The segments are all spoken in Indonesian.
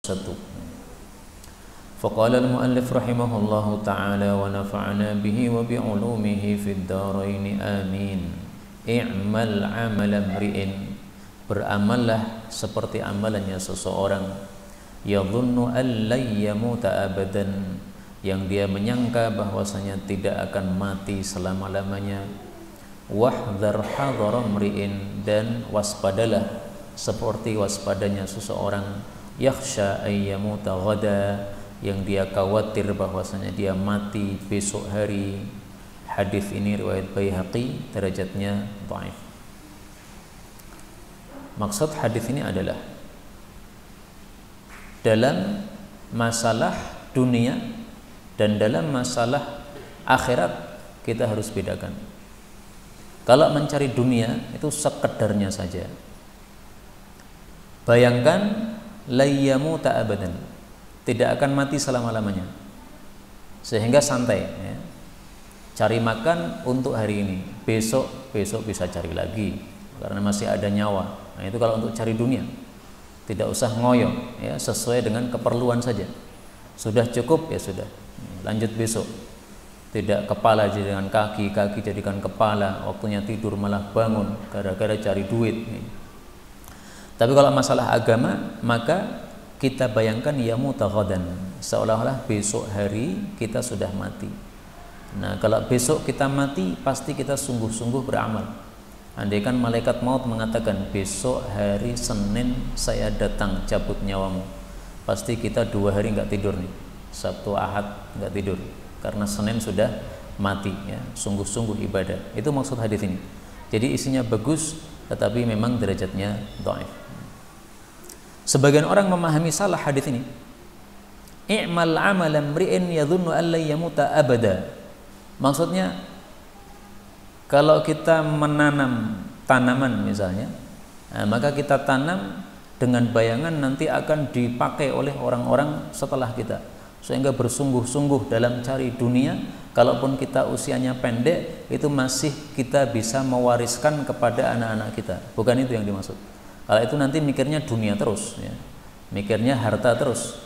satu. Faqala al-muallif rahimahullahu ta'ala wa nafa'ana bihi wa bi'ulumihi fid dharain amin. I'mal 'amala mri'in, beramallah seperti amalannya seseorang, yadhunnu an la yamuta abadan, yang dia menyangka bahwasanya tidak akan mati selama-lamanya. Wahdhar hadhara mri'in, dan waspadalah seperti waspadanya seseorang, yakhsha ay yamuta ghada, yang dia khawatir bahwasanya dia mati besok hari. Hadis ini riwayat Baihaqi, derajatnya dhaif. Maksud hadis ini adalah dalam masalah dunia dan dalam masalah akhirat kita harus bedakan. Kalau mencari dunia itu sekedarnya saja. Bayangkan layyamu ta'abadan, tidak akan mati selama-lamanya, sehingga santai ya. Cari makan untuk hari ini, besok bisa cari lagi karena masih ada nyawa. Nah itu kalau untuk cari dunia, tidak usah ngoyo ya, sesuai dengan keperluan saja. Sudah cukup ya sudah, lanjut besok. Tidak kepala jadikan kaki, kaki jadikan kepala, waktunya tidur malah bangun gara-gara cari duit. Tapi kalau masalah agama, maka kita bayangkan yamuta ghadan, seolah-olah besok hari kita sudah mati. Nah kalau besok kita mati, pasti kita sungguh-sungguh beramal. Andaikan malaikat maut mengatakan besok hari Senin saya datang cabut nyawamu, pasti kita 2 hari nggak tidur nih, Sabtu Ahad nggak tidur, karena Senin sudah mati ya. Sungguh-sungguh ibadah. Itu maksud hadis ini. Jadi isinya bagus, tetapi memang derajatnya dhaif. Sebagian orang memahami salah hadis ini. I'mal 'amalan mri'in yadhunnu an la yamuta abada. Maksudnya kalau kita menanam tanaman misalnya, maka kita tanam dengan bayangan nanti akan dipakai oleh orang-orang setelah kita, sehingga bersungguh-sungguh dalam cari dunia. Kalaupun kita usianya pendek, itu masih kita bisa mewariskan kepada anak-anak kita. Bukan itu yang dimaksud. Kalau itu nanti mikirnya dunia terus ya. Mikirnya harta terus,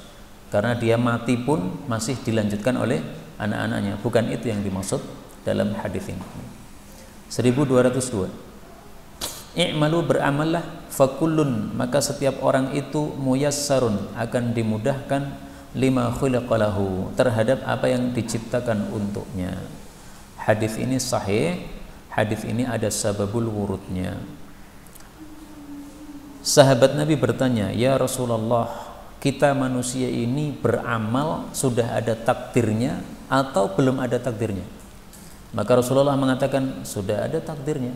karena dia mati pun masih dilanjutkan oleh anak-anaknya. Bukan itu yang dimaksud dalam hadis ini. 1202. I'malu, beramallah, fakullun, maka setiap orang itu muyassarun, akan dimudahkan, lima khulaqalahu, terhadap apa yang diciptakan untuknya. Hadis ini sahih. Hadis ini ada sababul wurudnya. Sahabat Nabi bertanya, ya Rasulullah, kita manusia ini beramal sudah ada takdirnya atau belum ada takdirnya? Maka Rasulullah mengatakan, sudah ada takdirnya.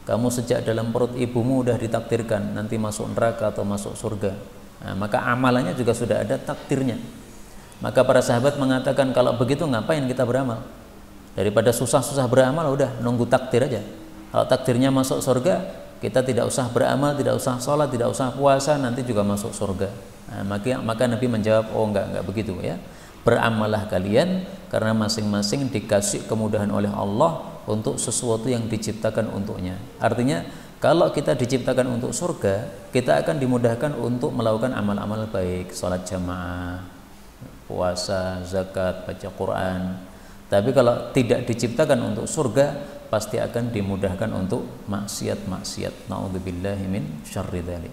Kamu sejak dalam perut ibumu sudah ditakdirkan nanti masuk neraka atau masuk surga. Nah, maka amalannya juga sudah ada takdirnya. Maka para sahabat mengatakan, kalau begitu ngapain kita beramal? Daripada susah-susah beramal, udah nunggu takdir aja. Kalau takdirnya masuk surga, kita tidak usah beramal, tidak usah sholat, tidak usah puasa, nanti juga masuk surga. Nah, maka Nabi menjawab, oh enggak begitu ya. Beramallah kalian, karena masing-masing dikasih kemudahan oleh Allah untuk sesuatu yang diciptakan untuknya. Artinya kalau kita diciptakan untuk surga, kita akan dimudahkan untuk melakukan amal-amal baik, sholat jamaah, puasa, zakat, baca Quran. Tapi kalau tidak diciptakan untuk surga, pasti akan dimudahkan untuk maksiat-maksiat. Na'udzubillahi min syarri dzalik.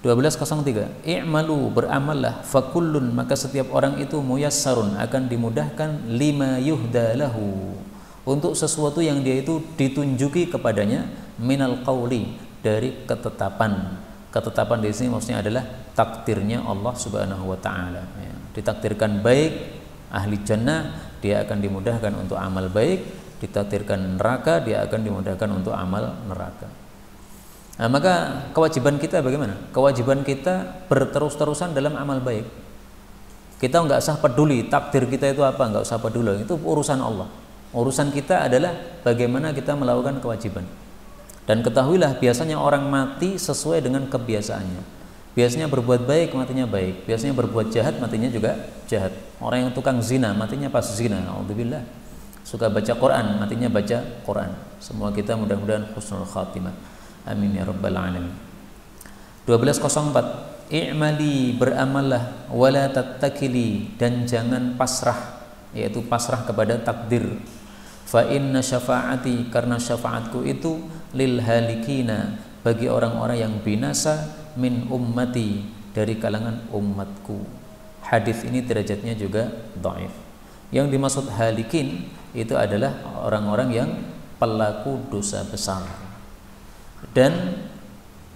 1203. I'malu, beramallah, fakullun, maka setiap orang itu muyassarun, akan dimudahkan, lima yuhdalahu, untuk sesuatu yang dia itu ditunjuki kepadanya, minal qauli, dari ketetapan. Ketetapan di sini maksudnya adalah takdirnya Allah Subhanahu wa taala ya. Ditakdirkan baik, ahli jannah, dia akan dimudahkan untuk amal baik. Ditakdirkan neraka, dia akan dimudahkan untuk amal neraka. Nah, maka kewajiban kita bagaimana? Kewajiban kita berterus-terusan dalam amal baik. Kita nggak usah peduli takdir kita itu apa, nggak usah peduli, itu urusan Allah. Urusan kita adalah bagaimana kita melakukan kewajiban. Dan ketahuilah, biasanya orang mati sesuai dengan kebiasaannya. Biasanya berbuat baik, matinya baik. Biasanya berbuat jahat, matinya juga jahat. Orang yang tukang zina, matinya pas zina. Alhamdulillah. Suka baca Quran, matinya baca Quran. Semua kita mudah-mudahan husnul khatimah. Amin ya rabbal alamin. 1204. i'mali, beramallah, wala tattakili, dan jangan pasrah, yaitu pasrah kepada takdir. Fa inna syafaati, karena syafaatku itu lil halikina, bagi orang-orang yang binasa, min ummati, dari kalangan umatku. Hadis ini derajatnya juga dhaif. Yang dimaksud halikin itu adalah orang-orang yang pelaku dosa besar. Dan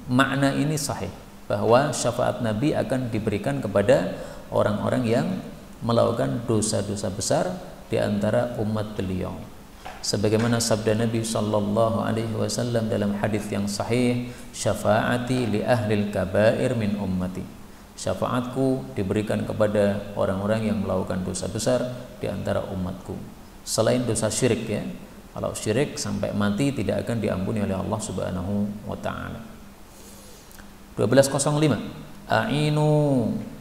makna ini sahih, bahwa syafaat Nabi akan diberikan kepada orang-orang yang melakukan dosa-dosa besar di antara umat beliau. Sebagaimana sabda Nabi sallallahu alaihi wasallam dalam hadis yang sahih, syafaati li ahlil kabair min ummati. Syafaatku diberikan kepada orang-orang yang melakukan dosa besar di antara umatku. Selain dosa syirik ya. Kalau syirik sampai mati tidak akan diampuni oleh Allah Subhanahu wa taala. 1205, a'inu,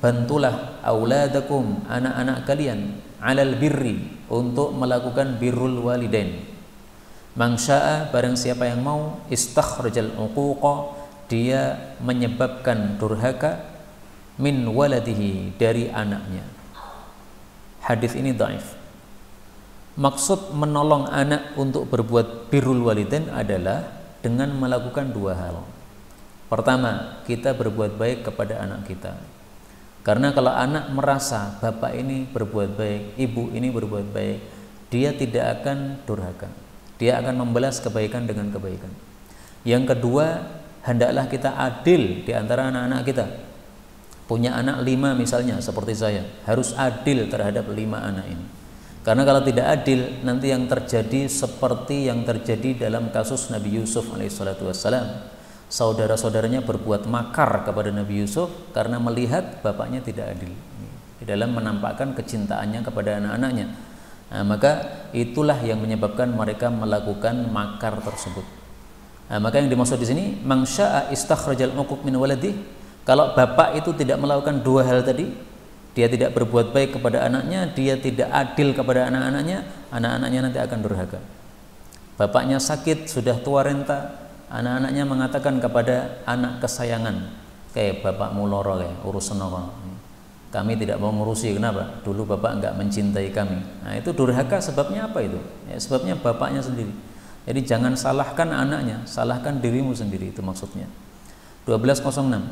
bantulah auladakum, anak-anak kalian, alal birri, untuk melakukan birrul walidain. Mangsya'a, barang siapa yang mau, istakhrajal uquqa, dia menyebabkan durhaka, min waladihi, dari anaknya. Hadis ini dhaif. Maksud menolong anak untuk berbuat birrul walidain adalah dengan melakukan dua hal. Pertama, kita berbuat baik kepada anak kita. Karena kalau anak merasa bapak ini berbuat baik, ibu ini berbuat baik, dia tidak akan durhaka. Dia akan membalas kebaikan dengan kebaikan. Yang kedua, hendaklah kita adil di antara anak-anak kita. Punya anak 5 misalnya, seperti saya, harus adil terhadap 5 anak ini. Karena kalau tidak adil, nanti yang terjadi seperti yang terjadi dalam kasus Nabi Yusuf alaihissalam. Saudara-saudaranya berbuat makar kepada Nabi Yusuf karena melihat bapaknya tidak adil di dalam menampakkan kecintaannya kepada anak-anaknya. Nah, maka itulah yang menyebabkan mereka melakukan makar tersebut. Nah, maka yang dimaksud di sini, mangsya'a istakhrajal uquq min waladih. Kalau bapak itu tidak melakukan dua hal tadi, dia tidak berbuat baik kepada anaknya, dia tidak adil kepada anak-anaknya, anak-anaknya nanti akan durhaka. Bapaknya sakit, sudah tua renta, anak-anaknya mengatakan kepada anak kesayangan, kayak bapakmu loro kayak urusan apa, kami tidak mau ngurusi, kenapa? Dulu bapak enggak mencintai kami. Nah itu durhaka, sebabnya apa itu? Ya, sebabnya bapaknya sendiri. Jadi jangan salahkan anaknya, salahkan dirimu sendiri, itu maksudnya. 1206,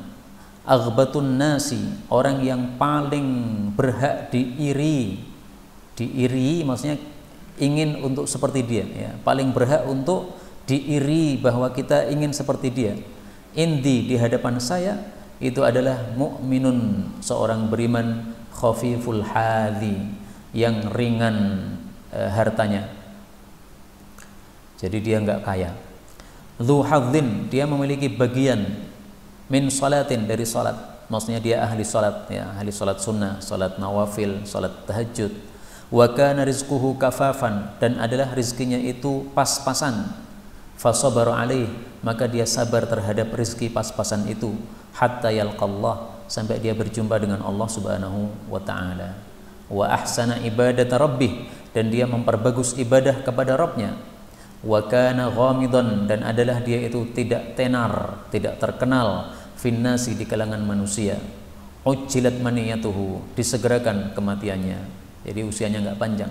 aghbatun nasi, orang yang paling berhak diiri maksudnya ingin untuk seperti dia, ya, paling berhak untuk diiri bahwa kita ingin seperti dia. Indi, di hadapan saya, itu adalah mukminun, seorang beriman, khafiful hadhi, yang ringan hartanya. Jadi dia enggak kaya. Dzu hadzin, dia memiliki bagian, min salatin, dari salat. Maksudnya dia ahli salat, ya, ahli salat sunnah, salat nawafil, salat tahajud. Wa kana rizquhu kafafan, dan adalah rizkinya itu pas-pasan. Fasabaru alaih, maka dia sabar terhadap rizki pas-pasan itu, hatta yalqallah, sampai dia berjumpa dengan Allah Subhanahu wa taala. Wa ahsana ibadata rabbih, dan dia memperbagus ibadah kepada Rabbnya. Wa kana ghamidan, dan adalah dia itu tidak tenar, tidak terkenal, finnasi, di kalangan manusia. Ujjilat maniyatuhu, disegerakan kematiannya, jadi usianya enggak panjang.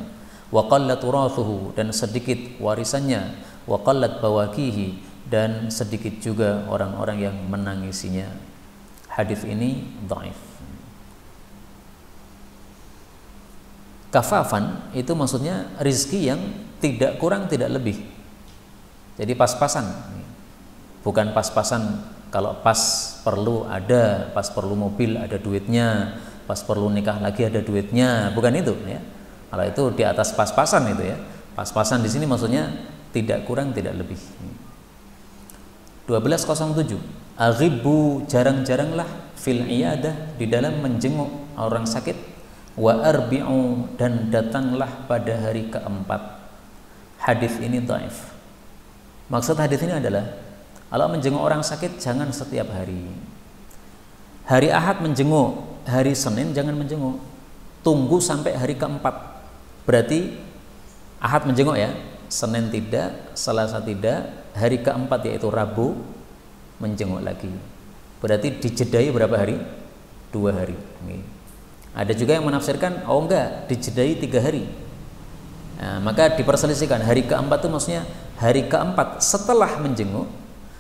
Wa qallat turathuhu, dan sedikit warisannya. Wa qallat bawakihi, dan sedikit juga orang-orang yang menangisinya. Hadis ini dhaif. Kafafan itu maksudnya rizki yang tidak kurang tidak lebih. Jadi pas-pasan. Bukan pas-pasan kalau pas perlu ada, pas perlu mobil ada duitnya, pas perlu nikah lagi ada duitnya, bukan itu ya. Kalau itu di atas pas-pasan itu ya. Pas-pasan di sini maksudnya tidak kurang tidak lebih. 1207, aghibu, jarang-jaranglah, fil iyadah, di dalam menjenguk orang sakit, wa arbi'u, dan datanglah pada hari keempat. Hadis ini dhaif. Maksud hadis ini adalah, kalau menjenguk orang sakit jangan setiap hari. Hari Ahad menjenguk, hari Senin jangan menjenguk, tunggu sampai hari keempat. Berarti Ahad menjenguk ya, Senin tidak, Selasa tidak, hari keempat yaitu Rabu menjenguk lagi. Berarti dijedai berapa hari? 2 hari. Ada juga yang menafsirkan, oh enggak, dijedai 3 hari. Nah, maka diperselisihkan, hari keempat itu maksudnya hari keempat setelah menjenguk,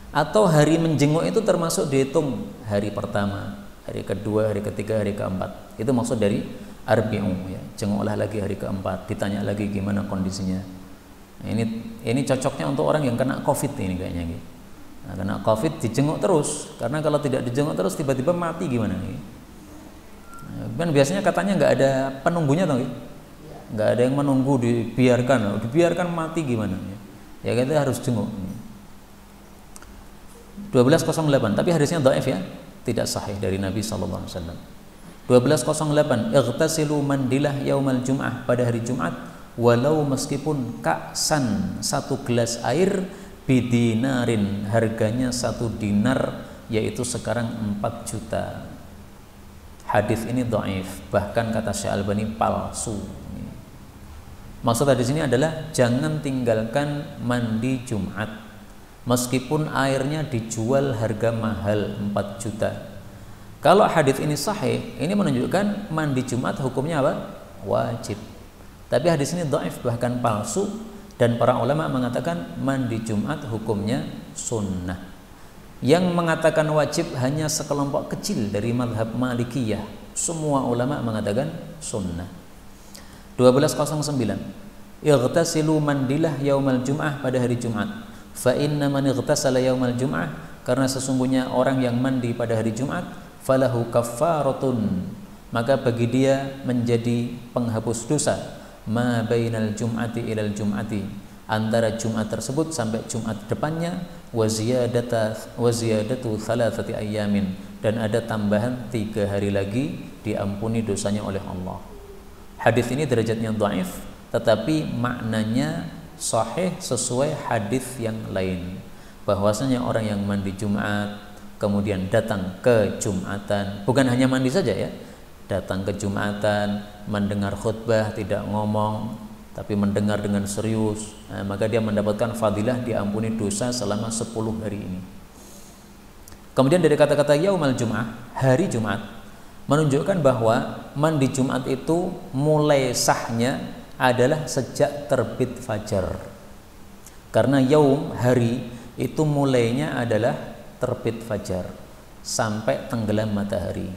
atau hari menjenguk itu termasuk dihitung hari pertama, hari kedua, hari ketiga, hari keempat. Itu maksud dari arbi'u, ya. Jenguklah lagi hari keempat, ditanya lagi gimana kondisinya. Nah, ini cocoknya untuk orang yang kena COVID ini kayaknya gitu. Nah, kena COVID dijenguk terus, karena kalau tidak dijenguk terus tiba-tiba mati gimana nih? Kan biasanya katanya nggak ada penunggunya toh, nggak ada yang menunggu, dibiarkan mati gimana? Ya kita harus jenguk. 1208, tapi hadisnya dhaif ya, tidak sahih dari Nabi sallallahu alaihi wasallam. 1208, ightasilu mandilah yaumal jum'ah, pada hari Jumat, walau meskipun ka'san, 1 gelas air, bidinarin, harganya 1 dinar, yaitu sekarang 4 juta. Hadis ini dhaif, bahkan kata Syekh Albani palsu. Maksud hadis ini adalah jangan tinggalkan mandi Jumat meskipun airnya dijual harga mahal 4 juta. Kalau hadis ini sahih, ini menunjukkan mandi Jumat hukumnya apa? Wajib. Tapi hadis ini dhaif, bahkan palsu, dan para ulama mengatakan mandi Jumat hukumnya sunnah. Yang mengatakan wajib hanya sekelompok kecil dari mazhab Malikiyah. Semua ulama mengatakan sunnah. 1209, ightasilu mandilah yaumal jum'ah, pada hari Jumat. Fa inna man ightasala yaumal jum'ah, karena sesungguhnya orang yang mandi pada hari Jumat, falahu kaffaratun, maka bagi dia menjadi penghapus dosa, ma bainal jum'ati ilal jum'ati, antara Jumat tersebut sampai Jumat depannya, wa ziyadatu thalathati ayyamin, dan ada tambahan 3 hari lagi diampuni dosanya oleh Allah. Hadis ini derajatnya dhaif, tetapi maknanya sahih sesuai hadis yang lain, bahwasanya orang yang mandi Jumat kemudian datang ke Jumatan, bukan hanya mandi saja ya, datang ke Jumatan, mendengar khutbah, tidak ngomong tapi mendengar dengan serius, maka dia mendapatkan fadilah diampuni dosa selama 10 hari ini. Kemudian dari kata-kata yaumal jum'ah, hari Jumat, menunjukkan bahwa mandi Jumat itu mulai sahnya adalah sejak terbit fajar. Karena yaum, hari, itu mulainya adalah terbit fajar sampai tenggelam matahari.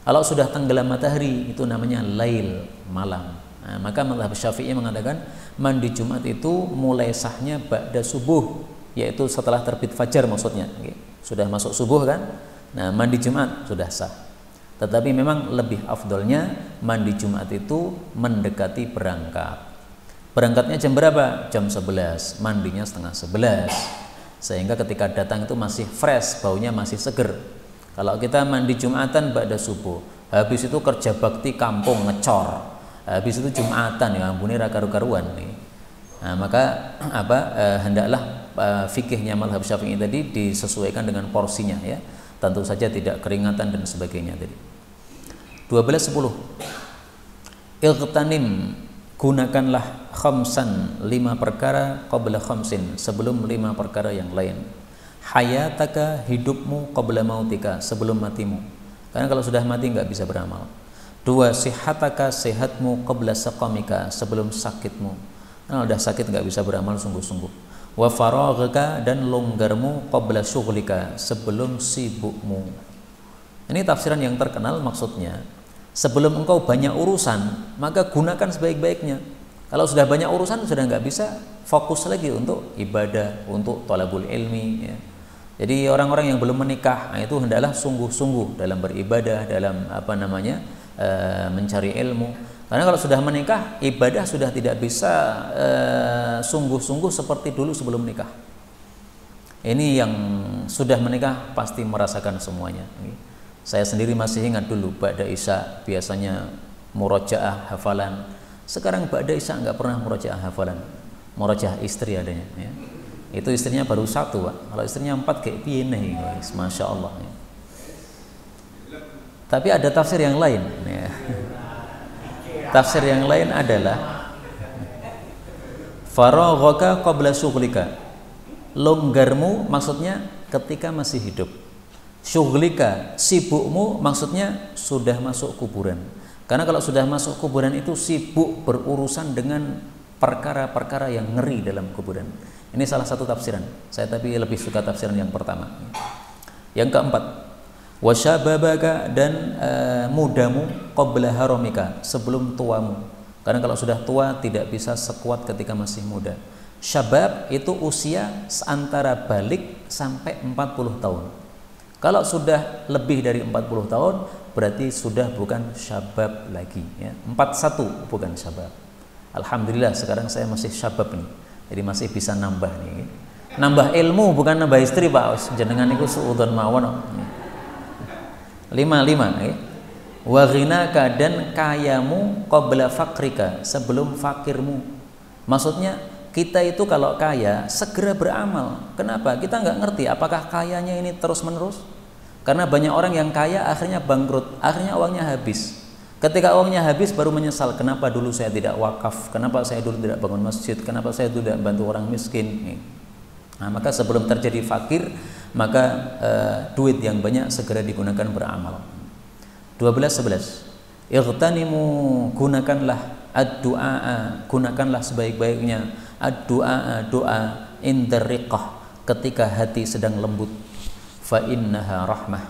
Kalau sudah tenggelam matahari itu namanya lail, malam. Nah, maka mazhab Syafi'i mengatakan mandi Jumat itu mulai sahnya ba'da subuh, yaitu setelah terbit fajar maksudnya. Sudah masuk subuh kan? Nah, mandi Jumat sudah sah. Tetapi memang lebih afdolnya mandi Jumat itu mendekati berangkat. Berangkatnya jam berapa? Jam 11, mandinya setengah 11. Sehingga ketika datang itu masih fresh, baunya masih seger. Kalau kita mandi Jumatan ba'da subuh, habis itu kerja bakti kampung ngecor, habis itu Jumatan, ya ampuni karu-karuan nih. Nah, maka hendaklah fikihnya mazhab Syafi'i tadi disesuaikan dengan porsinya ya. Tentu saja tidak keringatan dan sebagainya tadi. 1210. Ightanim, gunakanlah khamsan, 5 perkara, qabla khamsin, sebelum 5 perkara yang lain. Hayataka, hidupmu, qabla mautika, sebelum matimu. Karena kalau sudah mati nggak bisa beramal. 2, sihataka, sehatmu, qabla saqamika, sebelum sakitmu. Kalau udah sakit nggak bisa beramal sungguh-sungguh. Wa faraghaka, dan longgarmu, qabla syughlika, sebelum sibukmu. Ini tafsiran yang terkenal, maksudnya sebelum engkau banyak urusan, maka gunakan sebaik-baiknya. Kalau sudah banyak urusan, sudah nggak bisa fokus lagi untuk ibadah, untuk thalabul ilmi ya. Jadi orang-orang yang belum menikah, itu hendaklah sungguh-sungguh dalam beribadah, dalam mencari ilmu. Karena kalau sudah menikah, ibadah sudah tidak bisa sungguh-sungguh seperti dulu sebelum menikah. Ini yang sudah menikah pasti merasakan semuanya. Saya sendiri masih ingat dulu ba'da isya biasanya murojaah hafalan. Sekarang ba'da isya nggak pernah murojaah hafalan. Murojaah istri adanya. Ya. Itu istrinya baru 1, Pak. Kalau istrinya 4 kayak piye nih, guys. Masya Allah. Ya. Tapi ada tafsir yang lain. Ya. Tafsir yang lain adalah faraghaka qabla syughlika. Longgarmu maksudnya ketika masih hidup. Syughlika, sibukmu maksudnya sudah masuk kuburan. Karena kalau sudah masuk kuburan itu sibuk berurusan dengan perkara-perkara yang ngeri dalam kuburan. Ini salah satu tafsiran. Saya tapi lebih suka tafsiran yang pertama. Yang keempat, wasyababaka, dan mudamu qabla haramika, sebelum tuamu. Karena kalau sudah tua tidak bisa sekuat ketika masih muda. Syabab itu usia antara balik sampai 40 tahun. Kalau sudah lebih dari 40 tahun berarti sudah bukan syabab lagi ya. 41 bukan syabab. Alhamdulillah sekarang saya masih syabab nih. Jadi masih bisa nambah nih. Nambah ilmu bukan nambah istri Pak. Jenengan niku suudon mawon. 5 ya. Wa ghinaka, dan kayamu qabla fakrika, sebelum fakirmu. Maksudnya kita itu kalau kaya segera beramal. Kenapa? Kita nggak ngerti apakah kayanya ini terus menerus. Karena banyak orang yang kaya akhirnya bangkrut, akhirnya uangnya habis. Ketika uangnya habis baru menyesal, kenapa dulu saya tidak wakaf, kenapa saya dulu tidak bangun masjid, kenapa saya dulu tidak bantu orang miskin. Nah, maka sebelum terjadi fakir, maka duit yang banyak segera digunakan beramal. 12-11 Ightanimu, gunakanlah ad-du'a, gunakanlah sebaik-baiknya ad-du'a, doa indar riqah, ketika hati sedang lembut. Fa innaha rahmah,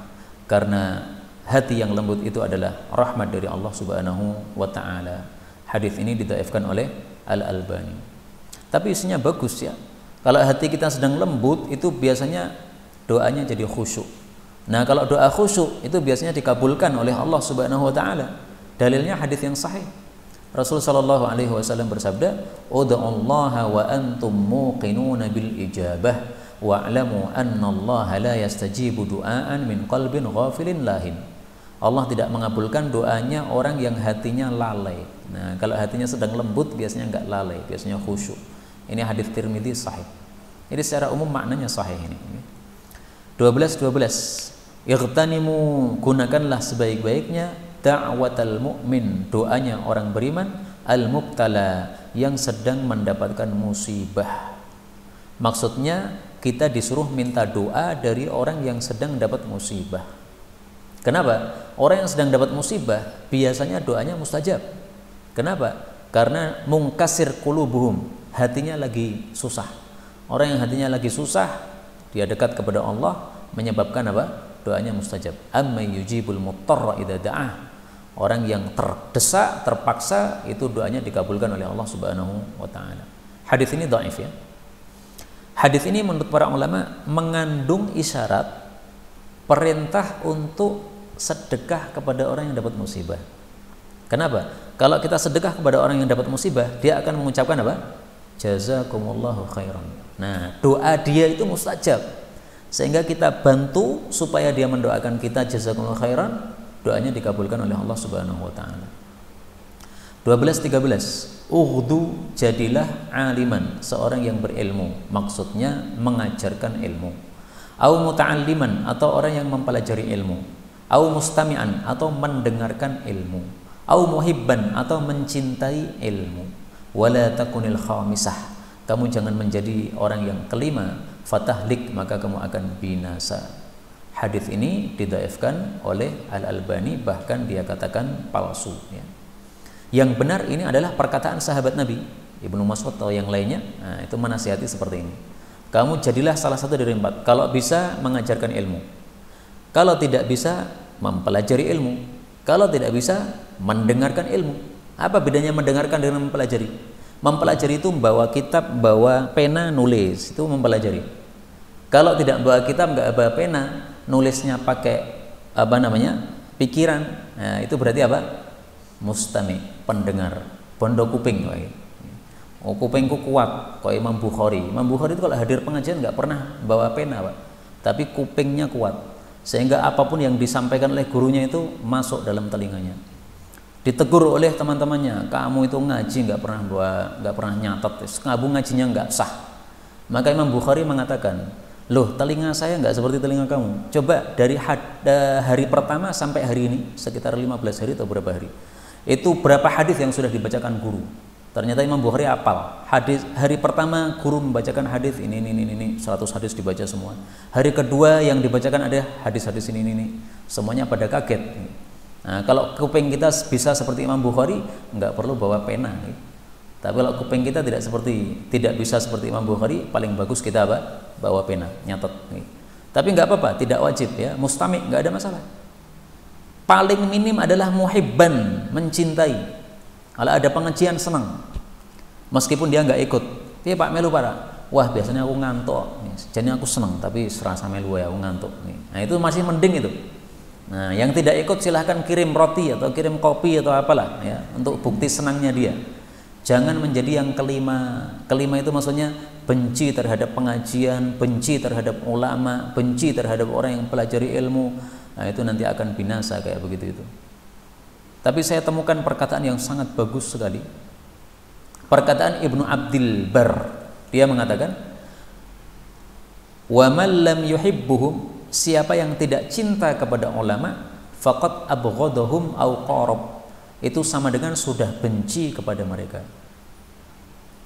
karena hati yang lembut itu adalah rahmat dari Allah Subhanahu wa taala. Hadis ini didhaifkan oleh Al-Albani. Tapi isinya bagus ya. Kalau hati kita sedang lembut itu biasanya doanya jadi khusyuk. Nah, kalau doa khusyuk itu biasanya dikabulkan oleh Allah Subhanahu wa taala. Dalilnya hadis yang sahih. Rasul sallallahu alaihi wasallam bersabda, "Ud'ullaha wa antum muqinuna bil ijabah wa'lamu annallaha la yastajibu du'aan min qalbin ghafilin lahin." Allah tidak mengabulkan doanya orang yang hatinya lalai. Nah, kalau hatinya sedang lembut biasanya enggak lalai, biasanya khusyuk. Ini hadis Tirmidzi sahih. Jadi secara umum maknanya sahih ini. 12 Ightanimu, gunakanlah sebaik-baiknya da'watal mu'min, doanya orang beriman, al-mubtala, yang sedang mendapatkan musibah. Maksudnya kita disuruh minta doa dari orang yang sedang dapat musibah. Kenapa? Orang yang sedang dapat musibah biasanya doanya mustajab. Kenapa? Karena mungkasir qulubuhum, hatinya lagi susah. Orang yang hatinya lagi susah, dia dekat kepada Allah, menyebabkan apa? Doanya mustajab. Amma yujibul muttarra idza da'ah. Orang yang terdesak, terpaksa, itu doanya dikabulkan oleh Allah Subhanahu wa taala. Hadis ini dhaif ya. Hadis ini menurut para ulama mengandung isyarat perintah untuk sedekah kepada orang yang dapat musibah. Kenapa? Kalau kita sedekah kepada orang yang dapat musibah, dia akan mengucapkan apa? Jazakumullahu khairan. Nah, doa dia itu mustajab. Sehingga kita bantu supaya dia mendoakan kita jazakumullahu khairan, doanya dikabulkan oleh Allah Subhanahu wa taala. 12-13 Ughdu, jadilah aliman, seorang yang berilmu, maksudnya mengajarkan ilmu. Au muta'alliman, atau orang yang mempelajari ilmu. Au mustami'an, atau mendengarkan ilmu. Au muhibban, atau mencintai ilmu. Wala takunil khamisah, kamu jangan menjadi orang yang kelima, fatahlik, maka kamu akan binasa. Hadis ini didhaifkan oleh Al-Albani, bahkan dia katakan palsu ya. Yang benar ini adalah perkataan sahabat Nabi Ibnu Mas'ud atau yang lainnya. Nah, itu menasihati seperti ini. Kamu jadilah salah satu dari 4. Kalau bisa mengajarkan ilmu, kalau tidak bisa mempelajari ilmu, kalau tidak bisa mendengarkan ilmu. Apa bedanya mendengarkan dengan mempelajari? Mempelajari itu membawa kitab, bawa pena, nulis, itu mempelajari. Kalau tidak bawa kitab, nggak bawa pena, nulisnya pakai pikiran, nah, itu berarti apa? Mustami, pendengar, bondo kuping. Oh, kupingku kuat, kayak Imam Bukhari. Imam Bukhari itu kalau hadir pengajian nggak pernah bawa pena, Pak, tapi kupingnya kuat, sehingga apapun yang disampaikan oleh gurunya itu masuk dalam telinganya. Ditegur oleh teman-temannya, kamu itu ngaji nggak pernah nyatet, ngabu ngajinya nggak sah. Maka Imam Bukhari mengatakan, loh, telinga saya nggak seperti telinga kamu. Coba dari hari pertama sampai hari ini, sekitar 15 hari atau berapa hari, itu berapa hadis yang sudah dibacakan guru? Ternyata Imam Bukhari hafal. Hadis hari pertama guru membacakan hadis ini 100 hadis dibaca semua. Hari kedua yang dibacakan ada hadis-hadis ini. Semuanya pada kaget. Nah, kalau kuping kita bisa seperti Imam Bukhari, nggak perlu bawa pena. Tapi kalau kuping kita tidak bisa seperti Imam Bukhari, paling bagus kita bawa pena, nyatet. Tapi nggak apa-apa, tidak wajib ya, mustami, nggak ada masalah. Paling minim adalah muhibban, mencintai. Kalau ada pengajian senang, meskipun dia nggak ikut. Iya Pak melu para, wah biasanya aku ngantuk, jadi aku senang, tapi serasa melu ya aku ngantuk. Nah itu masih mending itu. Nah yang tidak ikut silahkan kirim roti atau kirim kopi atau apalah ya untuk bukti senangnya dia. Jangan menjadi yang kelima. Kelima itu maksudnya benci terhadap pengajian, benci terhadap ulama, benci terhadap orang yang pelajari ilmu. Nah itu nanti akan binasa kayak begitu itu. Tapi saya temukan perkataan yang sangat bagus sekali. Perkataan Ibnu Abdil Bar. Dia mengatakan, "Wa man lam yuhibbuhum," siapa yang tidak cinta kepada ulama, faqad abghadahum aw qarab. Itu sama dengan sudah benci kepada mereka.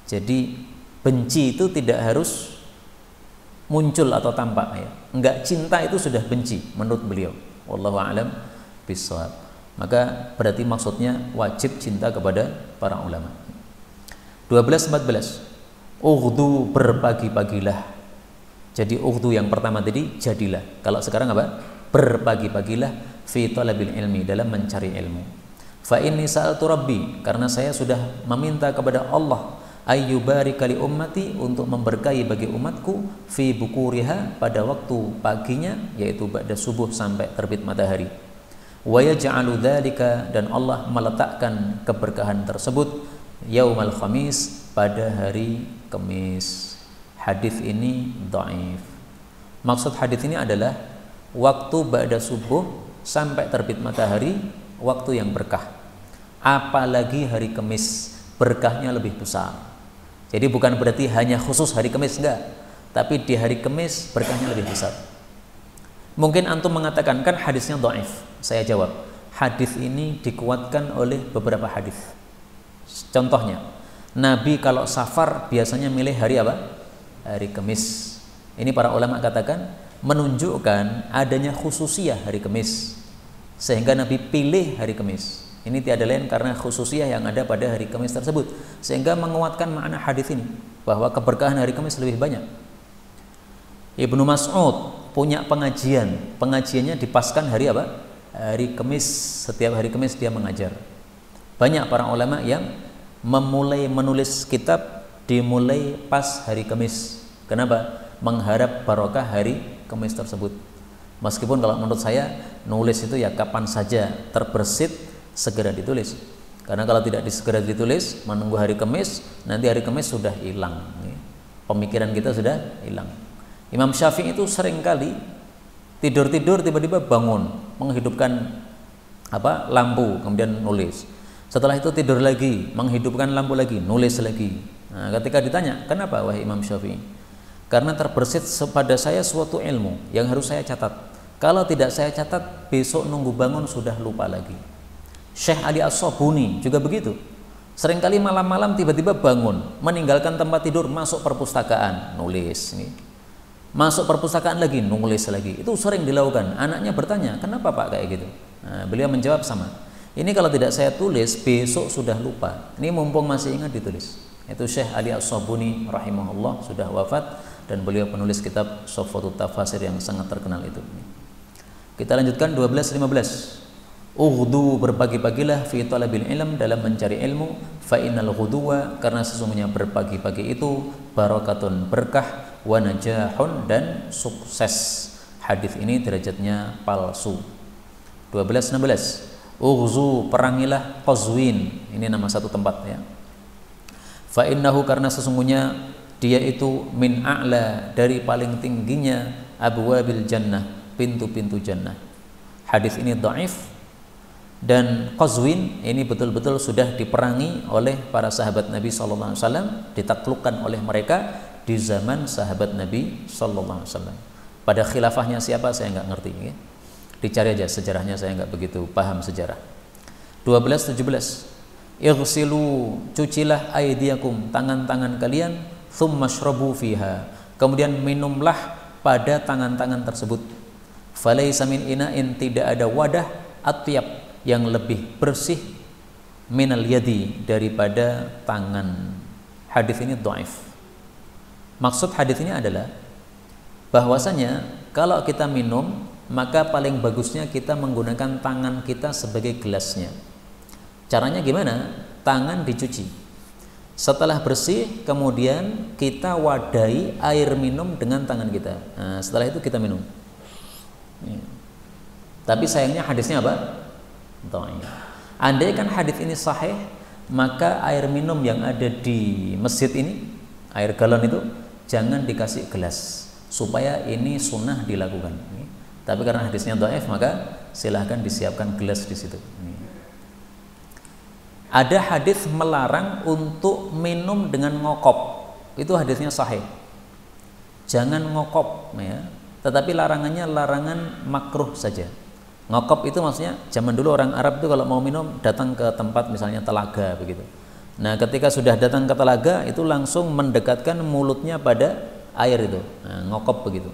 Jadi benci itu tidak harus muncul atau tampak ya. Enggak cinta itu sudah benci menurut beliau. Wallahu a'lam bishawab. Maka berarti maksudnya wajib cinta kepada para ulama. 12-14 Ughdu, berpagi-pagilah. Jadi ughdu yang pertama tadi jadilah. Kalau sekarang apa? Berpagi-pagilah fi talabil ilmi, dalam mencari ilmu. Fa inni sa'altu rabbi, karena saya sudah meminta kepada Allah ayyubarika li ummati, untuk memberkahi bagi umatku fi bukuriha, pada waktu paginya, yaitu ba'da subuh sampai terbit matahari. Wa yaj'alu dzalika, dan Allah meletakkan keberkahan tersebut yaumal khamis, pada hari Kamis. Hadis ini dhaif. Maksud hadis ini adalah waktu ba'da subuh sampai terbit matahari, waktu yang berkah. Apalagi hari Kamis, berkahnya lebih besar. Jadi bukan berarti hanya khusus hari Kamis, enggak, tapi di hari Kamis berkahnya lebih besar. Mungkin antum mengatakan kan hadisnya dhaif. Saya jawab, hadis ini dikuatkan oleh beberapa hadis. Contohnya, Nabi kalau safar biasanya milih hari apa? Hari Kamis. Ini para ulama katakan menunjukkan adanya khususiyah hari Kamis, sehingga Nabi pilih hari Kamis. Ini tiada lain karena khususiyah yang ada pada hari Kamis tersebut, sehingga menguatkan makna hadis ini bahwa keberkahan hari Kamis lebih banyak. Ibnu Mas'ud punya pengajiannya dipaskan hari apa? Hari Kamis. Setiap hari Kamis dia mengajar. Banyak para ulama yang memulai menulis kitab dimulai pas hari Kamis. Kenapa? Mengharap barokah hari Kamis tersebut. Meskipun kalau menurut saya nulis itu ya kapan saja terbersit segera ditulis. Karena kalau tidak segera ditulis, menunggu hari Kamis, nanti hari Kamis sudah hilang. Pemikiran kita sudah hilang. Imam Syafi'i itu seringkali tidur-tidur tiba-tiba bangun, menghidupkan lampu, kemudian nulis. Setelah itu tidur lagi, menghidupkan lampu lagi, nulis lagi. Nah, ketika ditanya, kenapa wahai Imam Syafi'i? Karena terbersit pada saya suatu ilmu yang harus saya catat. Kalau tidak saya catat, besok nunggu bangun sudah lupa lagi. Syekh Ali As-Sabuni juga begitu. Seringkali malam-malam tiba-tiba bangun, meninggalkan tempat tidur, masuk perpustakaan, nulis. Masuk perpustakaan lagi, nulis lagi. Itu sering dilakukan. Anaknya bertanya, kenapa Pak kayak gitu? Nah, beliau menjawab sama. Ini kalau tidak saya tulis, besok sudah lupa. Ini mumpung masih ingat ditulis. Itu Syekh Ali As-Sabuni rahimahullah, sudah wafat, dan beliau penulis kitab Sofwatut Tafasir yang sangat terkenal itu. Kita lanjutkan 12-15. Ughdu, berpagi-pagilah fi talabil ilm, dalam mencari ilmu. Fa innal ghuduwa, karena sesungguhnya berpagi-pagi itu barakatun, berkah, wa najahun, dan sukses. Hadis ini derajatnya palsu. 12-16. Ughzu, perangilah Qazwin. Ini nama satu tempat ya. Fa innahu, karena sesungguhnya dia itu min a'la, dari paling tingginya abwabil jannah, pintu-pintu jannah. Hadis ini dhaif. Dan Qazwin ini betul-betul sudah diperangi oleh para sahabat Nabi SAW, ditaklukkan oleh mereka di zaman sahabat Nabi SAW. Pada khilafahnya siapa saya nggak ngerti ya. Dicari aja sejarahnya, saya nggak begitu paham sejarah. 12-17. Ighsilu, cucilah aydiyakum, tangan-tangan kalian, thumma shrabu fiha, kemudian minumlah pada tangan-tangan tersebut. Falaysa min ina'in, tidak ada wadah atyab, yang lebih bersih, minal yadi, daripada tangan. Hadis ini dhaif. Maksud hadis ini adalah bahwasanya kalau kita minum, maka paling bagusnya kita menggunakan tangan kita sebagai gelasnya. Caranya gimana? Tangan dicuci. Setelah bersih, kemudian kita wadahi air minum dengan tangan kita. Nah, setelah itu kita minum. Tapi sayangnya hadisnya apa? Dhaif. Andai kan hadis ini sahih, maka air minum yang ada di masjid ini, air galon itu, jangan dikasih gelas, supaya ini sunnah dilakukan. Tapi karena hadisnya dhaif, maka silahkan disiapkan gelas di situ. Ada hadis melarang untuk minum dengan ngokop, itu hadisnya sahih. Jangan ngokop, ya. Tetapi larangannya larangan makruh saja. Ngokop itu maksudnya zaman dulu orang Arab itu kalau mau minum datang ke tempat misalnya telaga begitu. Nah, ketika sudah datang ke telaga itu langsung mendekatkan mulutnya pada air itu. Nah, ngokop begitu.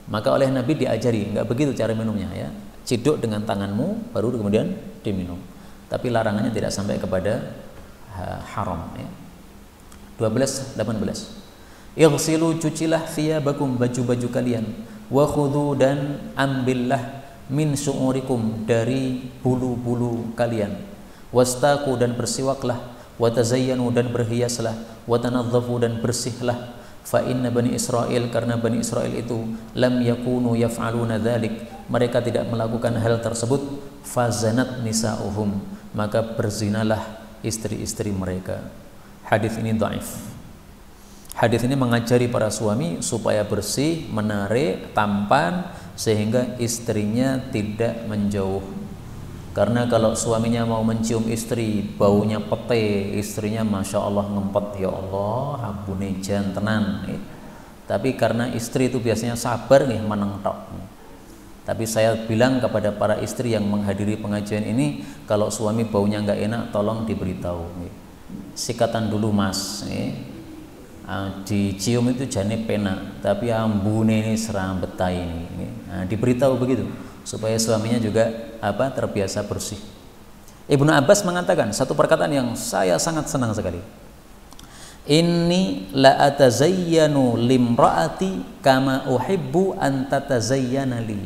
Maka oleh Nabi diajari, enggak begitu cara minumnya, ya. Ciduk dengan tanganmu baru kemudian diminum. Tapi larangannya tidak sampai kepada haram, ya. 12:18. Ighsilu, cucilah thiyabakum, baju-baju kalian, wa khudhu, dan ambillah, min syu'urikum, dari bulu-bulu kalian, wastaku, dan bersiwaklah, wa tazayyanu, dan berhiaslah, wa tanadzafu, dan bersihlah, fa inna bani Israil, karena bani Israil itu, lam yakunu yaf'aluna dzalik, mereka tidak melakukan hal tersebut, fazanat nisa'uhum, maka berzinalah istri-istri mereka. Hadis ini dhaif. Hadis ini mengajari para suami supaya bersih, menarik, tampan, sehingga istrinya tidak menjauh. Karena kalau suaminya mau mencium istri, baunya pete, istrinya masya Allah ngempet, ya Allah, abune jan tenan. Tapi karena istri itu biasanya sabar nih, meneng tok. Tapi saya bilang kepada para istri yang menghadiri pengajian ini, kalau suami baunya nggak enak, tolong diberitahu. Sikatan dulu mas, dicium itu jane penak, tapi ambune ini serang betai ini. Nah, diberitahu begitu supaya suaminya juga terbiasa bersih. Ibnu Abbas mengatakan satu perkataan yang saya sangat senang sekali. Inni la atazayyanu limraati kama uhibbu an tatazayyana li.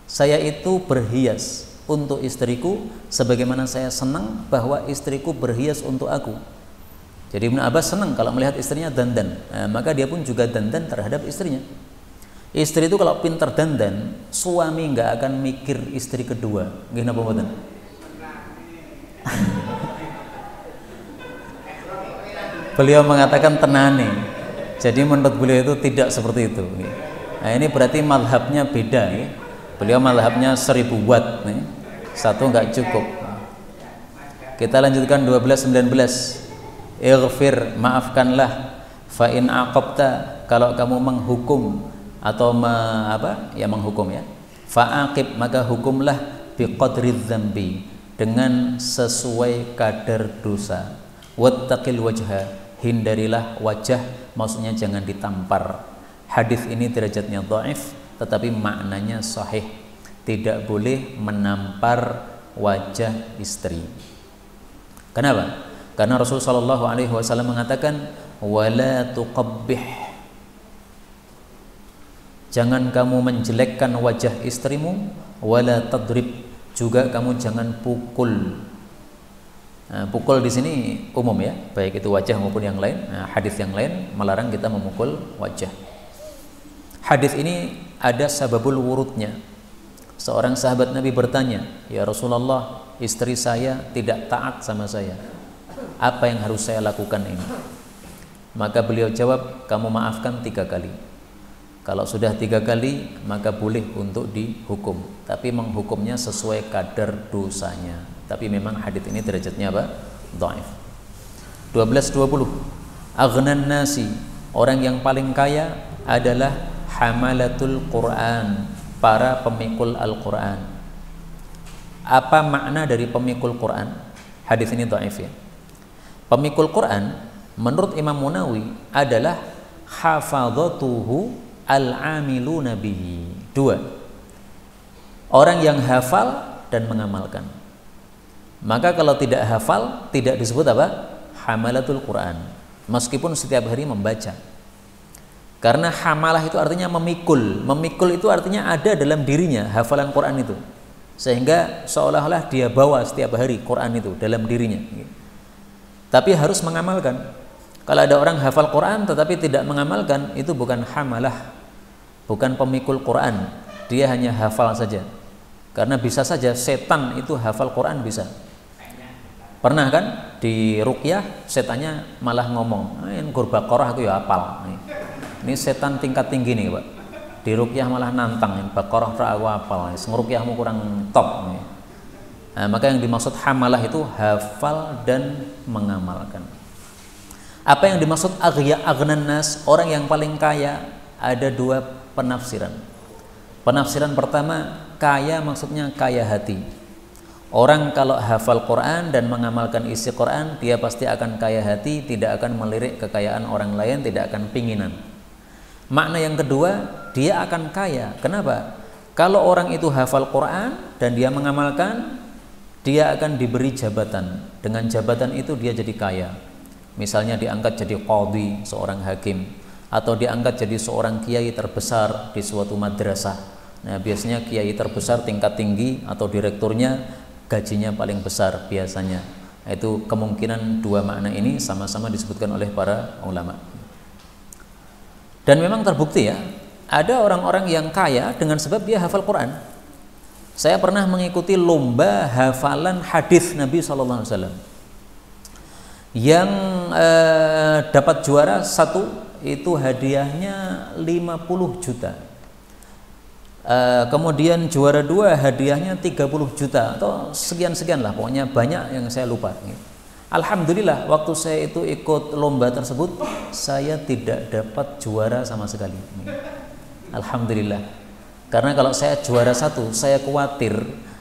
Saya itu berhias untuk istriku sebagaimana saya senang bahwa istriku berhias untuk aku. Jadi Ibnu Abbas senang kalau melihat istrinya dandan, maka dia pun juga dandan terhadap istrinya. Istri itu kalau pinter dandan, suami nggak akan mikir istri kedua. Nggih napa mboten? Beliau mengatakan tenane. Jadi menurut beliau itu tidak seperti itu. Nah, ini berarti mazhabnya beda, ya. Beliau mazhabnya 1000 watt, nih. Satu nggak cukup. Kita lanjutkan 12:19. Ighfir, maafkanlah, fa in aqabta, kalau kamu menghukum atau menghukum, ya. Fa aqib, maka hukumlah biqadri dzambi, dengan sesuai kadar dosa. Wattaqil wajha, hindarilah wajah, maksudnya jangan ditampar. Hadis ini derajatnya dhaif, tetapi maknanya sahih. Tidak boleh menampar wajah istri. Kenapa? Karena Rasulullah SAW mengatakan, wala tuqabbih, jangan kamu menjelekkan wajah istrimu, wala tadrib, juga kamu jangan pukul. Nah, pukul di sini umum, ya, baik itu wajah maupun yang lain. Nah, hadis yang lain melarang kita memukul wajah. Hadis ini ada sababul wurudnya. Seorang sahabat Nabi bertanya, ya Rasulullah, istri saya tidak taat sama saya. Apa yang harus saya lakukan ini? Maka beliau jawab, kamu maafkan 3 kali. Kalau sudah 3 kali, maka boleh untuk dihukum. Tapi menghukumnya sesuai kadar dosanya. Tapi memang hadits ini derajatnya apa? Dhaif. 12:20. Aghnan nasi, orang yang paling kaya adalah hamalatul Quran, para pemikul Al-Quran. Apa makna dari pemikul Quran? Hadis ini dhaif ya. Pemikul Quran menurut Imam Munawi adalah hafadzatuhu al-amiluna bihi. Dua, orang yang hafal dan mengamalkan. Maka kalau tidak hafal tidak disebut apa? Hamalatul Quran, meskipun setiap hari membaca. Karena hamalah itu artinya memikul. Memikul itu artinya ada dalam dirinya hafalan Quran itu, sehingga seolah-olah dia bawa setiap hari Quran itu dalam dirinya. Tapi harus mengamalkan. Kalau ada orang hafal Quran tetapi tidak mengamalkan, itu bukan hamalah, bukan pemikul Quran. Dia hanya hafal saja. Karena bisa saja setan itu hafal Quran, bisa. Pernah kan di ruqyah setannya malah ngomong, "Ini Baqarah aku ya hafal." Ini setan tingkat tinggi nih, Pak. Di ruqyah malah nantang, "Ini Baqarah ra aku hafal." Ngeruqyahmu kurang top nih. Nah, maka yang dimaksud hamalah itu hafal dan mengamalkan. Apa yang dimaksud aghnan nas, orang yang paling kaya, ada dua penafsiran. Penafsiran pertama, kaya maksudnya kaya hati. Orang kalau hafal Quran dan mengamalkan isi Quran, dia pasti akan kaya hati, tidak akan melirik kekayaan orang lain, tidak akan pinginan. Makna yang kedua, dia akan kaya. Kenapa? Kalau orang itu hafal Quran dan dia mengamalkan, dia akan diberi jabatan. Dengan jabatan itu dia jadi kaya. Misalnya diangkat jadi qadhi, seorang hakim, atau diangkat jadi seorang kiai terbesar di suatu madrasah. Nah, biasanya kiai terbesar tingkat tinggi atau direkturnya gajinya paling besar biasanya. Itu kemungkinan dua makna ini sama-sama disebutkan oleh para ulama. Dan memang terbukti ya, ada orang-orang yang kaya dengan sebab dia hafal Quran. Saya pernah mengikuti lomba hafalan hadis Nabi SAW. Yang dapat juara satu itu hadiahnya 50 juta. Kemudian juara dua hadiahnya 30 juta atau sekian-sekian lah, pokoknya banyak yang saya lupa. Alhamdulillah waktu saya itu ikut lomba tersebut, saya tidak dapat juara sama sekali. Alhamdulillah. Karena kalau saya juara satu, saya khawatir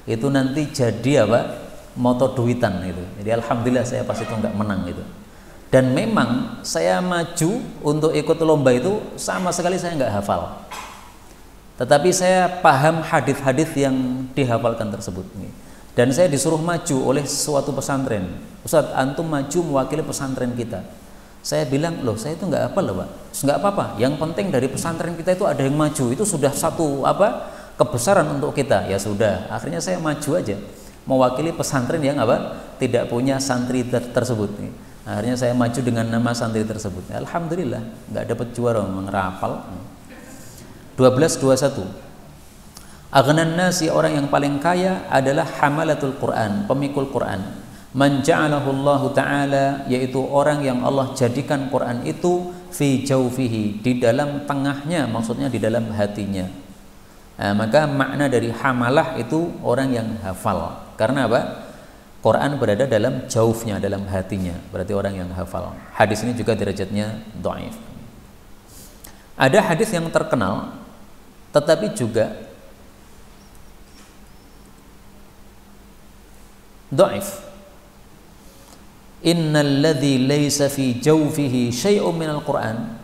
itu nanti jadi apa? Moto duitan itu. Jadi alhamdulillah saya pas itu nggak menang itu. Dan memang saya maju untuk ikut lomba itu sama sekali saya nggak hafal. Tetapi saya paham hadis-hadis yang dihafalkan tersebut. Dan saya disuruh maju oleh suatu pesantren. Ustadz, antum maju mewakili pesantren kita. Saya bilang, loh saya itu nggak hafal loh Pak. Nggak apa-apa. Yang penting dari pesantren kita itu ada yang maju. Itu sudah satu apa kebesaran untuk kita. Ya sudah. Akhirnya saya maju aja mewakili pesantren yang apa tidak punya santri tersebut. Akhirnya saya maju dengan nama santri tersebut. Alhamdulillah nggak dapat juara, mengrapal. 12:21. Aghnan nasi, orang yang paling kaya adalah hamalatul Quran, pemikul Quran. Man ja'alahu Allah Ta'ala, yaitu orang yang Allah jadikan Quran itu fi jawfihi, di dalam tengahnya, maksudnya di dalam hatinya. Nah, maka makna dari hamalah itu orang yang hafal. Karena apa? Quran berada dalam jaufnya, dalam hatinya, berarti orang yang hafal. Hadis ini juga derajatnya dhaif. Ada hadis yang terkenal tetapi juga dhaif. Innal ladzi laisa fi jawfihi syai'un minal Qur'an,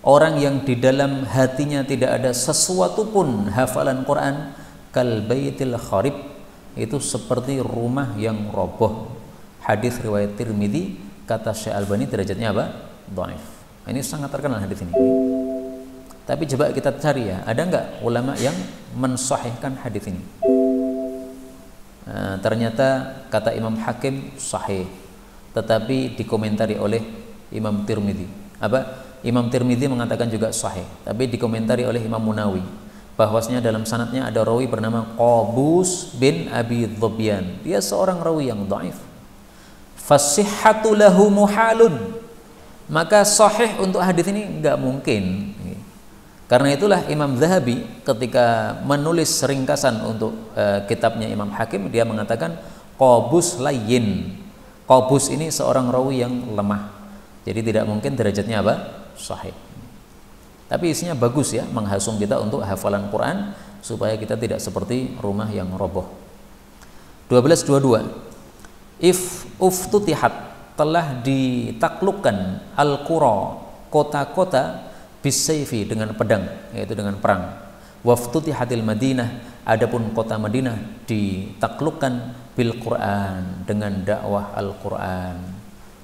orang yang di dalam hatinya tidak ada sesuatu pun hafalan Quran, kal baitil kharib, itu seperti rumah yang roboh. Hadis riwayat Tirmidzi, kata Syekh Albani derajatnya apa? Dhaif. Ini sangat terkenal hadis ini. Tapi coba kita cari ya, ada nggak ulama yang mensahihkan hadis ini? Nah, ternyata kata Imam Hakim sahih, tetapi dikomentari oleh Imam Tirmidzi. Apa? Imam Tirmidzi mengatakan juga sahih, tapi dikomentari oleh Imam Munawi bahwasanya dalam sanadnya ada rawi bernama Qabus bin Abi Dhubyan. Dia seorang rawi yang dhaif. Fasihhatu lahu muhalun. Maka sahih untuk hadis ini enggak mungkin. Karena itulah Imam Zahabi ketika menulis ringkasan untuk kitabnya Imam Hakim, dia mengatakan Qabus layyin. Qabus ini seorang rawi yang lemah. Jadi tidak mungkin derajatnya apa? Sahih. Tapi isinya bagus ya, menghasung kita untuk hafalan Quran supaya kita tidak seperti rumah yang roboh. 12:22. if uftutihat, telah ditaklukkan al-qura, kota-kota, bisayfi, dengan pedang, yaitu dengan perang. Waftutihatil Madinah, adapun kota Madinah ditaklukkan bil Quran, dengan dakwah Al-Quran.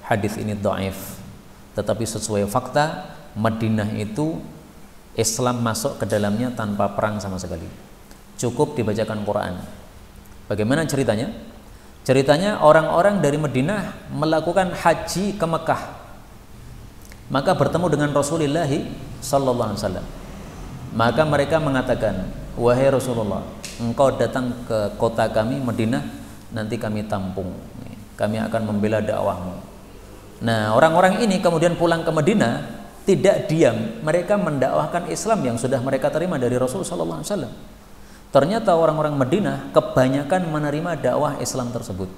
Hadis ini dhaif, tetapi sesuai fakta Madinah itu Islam masuk ke dalamnya tanpa perang sama sekali, cukup dibacakan Quran. Bagaimana ceritanya? Ceritanya orang-orang dari Madinah melakukan haji ke Mekah, maka bertemu dengan Rasulullah sallallahu alaihi wasallam. Maka mereka mengatakan, wahai Rasulullah, engkau datang ke kota kami Madinah, nanti kami tampung, kami akan membela dakwahmu. Nah, orang-orang ini kemudian pulang ke Madinah, tidak diam, mereka mendakwahkan Islam yang sudah mereka terima dari Rasul sallallahu alaihi wasallam. Ternyata orang-orang Madinah kebanyakan menerima dakwah Islam tersebut,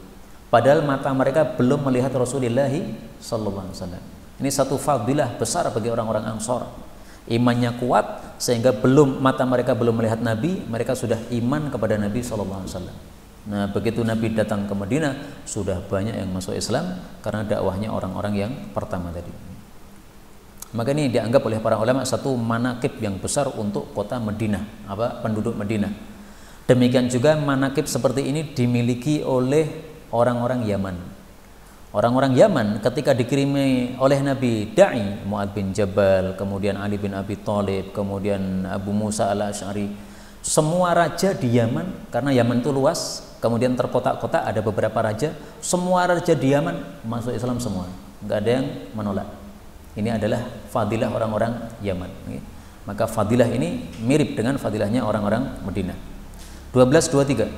padahal mata mereka belum melihat Rasulullah sallallahu alaihi wasallam. Ini satu fadilah besar bagi orang-orang Ansor. Imannya kuat sehingga mata mereka belum melihat Nabi, mereka sudah iman kepada Nabi sallallahu alaihi wasallam. Nah, begitu Nabi datang ke Madinah, sudah banyak yang masuk Islam karena dakwahnya orang-orang yang pertama tadi. Maka ini dianggap oleh para ulama satu manakib yang besar untuk kota Madinah, penduduk Madinah. Demikian juga manakib seperti ini dimiliki oleh orang-orang Yaman. Orang-orang Yaman ketika dikirimi oleh Nabi Da'i, Mu'adz bin Jabal, kemudian Ali bin Abi Thalib, kemudian Abu Musa al-Asy'ari, semua raja di Yaman, karena Yaman itu luas, kemudian terkotak-kotak, ada beberapa raja, semua raja di Yaman masuk Islam semua, nggak ada yang menolak. Ini adalah fadilah orang-orang Yaman. Maka fadilah ini mirip dengan fadilahnya orang-orang Madinah. 1223.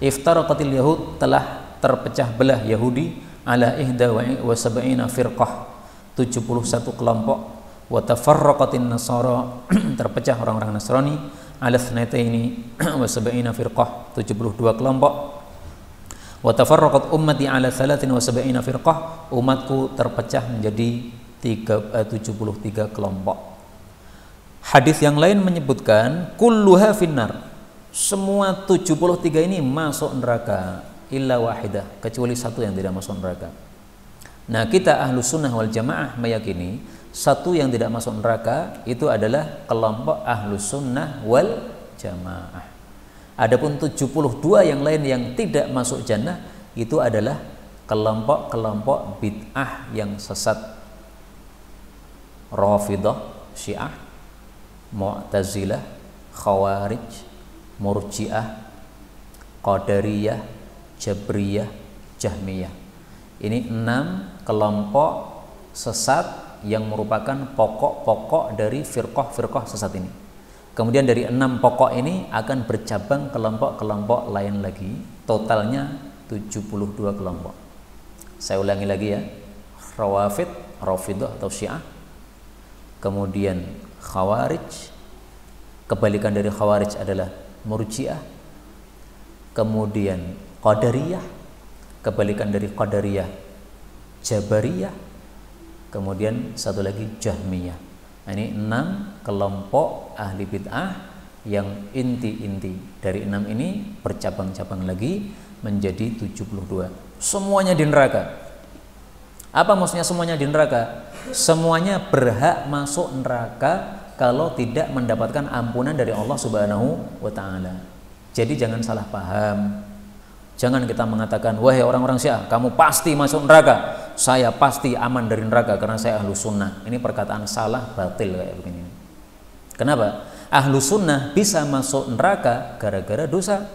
Iftaraqatil Yahud, telah terpecah belah Yahudi ala ihda wa sab'ina firqah, 71 kelompok. Wa tafarraqatin Nasara, terpecah orang-orang Nasrani ala thnataini wa sab'ina firqah, 72 kelompok. Wa tafarraqat ummati ala 73 firqah, umatku terpecah menjadi 73 kelompok. Hadis yang lain menyebutkan kulluha finnar, semua 73 ini masuk neraka, illa wahidah, kecuali satu yang tidak masuk neraka. Nah, kita ahlu sunnah wal jamaah meyakini satu yang tidak masuk neraka itu adalah kelompok ahlu sunnah wal jamaah. Adapun 72 yang lain yang tidak masuk jannah itu adalah kelompok-kelompok bid'ah yang sesat. Rafidah, Syiah, Mu'tazilah, Khawarij, Murji'ah, Qadariyah, Jabriyah, Jahmiyah. Ini 6 kelompok sesat yang merupakan pokok-pokok dari firqah-firqah sesat ini. Kemudian dari 6 pokok ini akan bercabang kelompok-kelompok lain lagi, totalnya 72 kelompok. Saya ulangi lagi ya. Rawafid, Rafidah atau Syiah, kemudian Khawarij, kebalikan dari Khawarij adalah Murji'ah, kemudian Qadariyah, kebalikan dari Qadariyah Jabariyah, kemudian satu lagi Jahmiyah. Nah, ini 6 kelompok ahli bid'ah yang inti-inti dari 6 ini bercabang-cabang lagi menjadi 72. Semuanya di neraka. Apa maksudnya semuanya di neraka? Semuanya berhak masuk neraka kalau tidak mendapatkan ampunan dari Allah Subhanahu wa ta'ala. Jadi jangan salah paham. Jangan kita mengatakan, wahai orang-orang Syiah, kamu pasti masuk neraka, saya pasti aman dari neraka karena saya ahlu sunnah. Ini perkataan salah, batil kayak begini. Kenapa? Ahlu sunnah bisa masuk neraka gara-gara dosa.